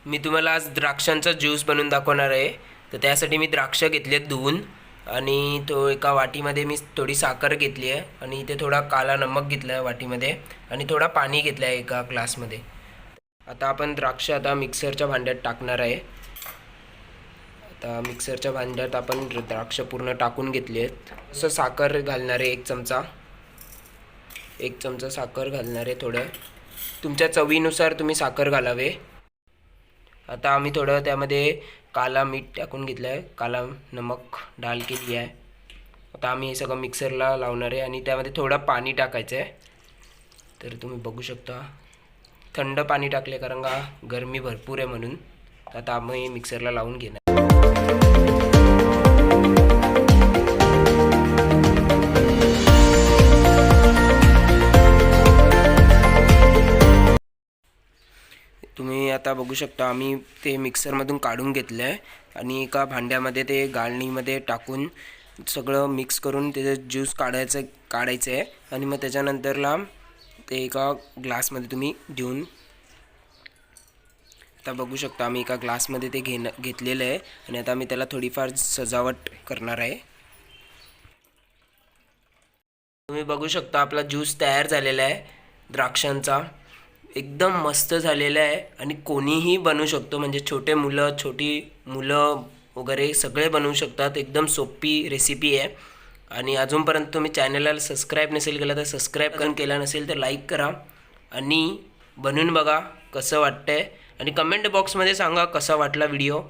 मी तुम्हाला आज द्राक्षांचा ज्यूस बनवून दाखवणार आहे. तर त्यासाठी मी द्राक्ष घेतलेत धुवून आणि तो एका वाटीमध्ये मी थोडी साखर घेतली आहे आणि इथे थोडा काला नमक घेतला आहे वाटीमध्ये आणि थोडा पाणी घेतलं आहे एका ग्लासमध्ये. आता आपण द्राक्ष मिक्सरच्या भांड्यात टाकणार आहे. आता मिक्सरच्या भांड्यात आपण द्राक्ष पूर्ण टाकून घेतली आहेत. असं साखर घालणार आहे, एक चमचा साखर घालणार आहे. थोडं तुमच्या चवीनुसार तुम्ही साखर घालावे. आता आम्ही थोडं त्यामध्ये काला मीठ टाकून घेतलं आहे, काला नमक डाल केली आहे. आता आम्ही हे सगळं मिक्सरला लावणार आहे आणि त्यामध्ये थोडं पाणी टाकायचं आहे. तर तुम्ही बघू शकता थंड पाणी टाकले कारण का गरमी भरपूर आहे म्हणून. आता आम्ही मिक्सरला लावून घेणार. तुम्ही आता बघू शकता आम्ही ते मिक्सरमधून काढून घेतलं आहे आणि एका भांड्यामध्ये ते गाळणीमध्ये टाकून सगळं मिक्स करून त्याचं ज्यूस काढायचं आहे आणि मग त्याच्यानंतरला ते एका ग्लासमध्ये तुम्ही देऊन. आता बघू शकता आम्ही एका ग्लासमध्ये ते घेतलेलं आहे आणि आता आम्ही त्याला थोडीफार सजावट करणार आहे. तुम्ही बघू शकता आपला ज्यूस तयार झालेला आहे द्राक्षांचा. एकदम मस्त झालेला आहे आणि कोणीही बनवू शकतो, म्हणजे छोटी मुलं वगैरे सगळे बनवू शकतात. एकदम सोपी रेसिपी आहे. आणि अजूनपर्यंत तुम्ही चॅनलला सबस्क्राईब नसेल केलं तर सबस्क्राईब करून केला नसेल तर लाईक करा आणि बनवून बघा कसं वाटतंय आणि कमेंट बॉक्समध्ये सांगा कसा वाटला व्हिडिओ.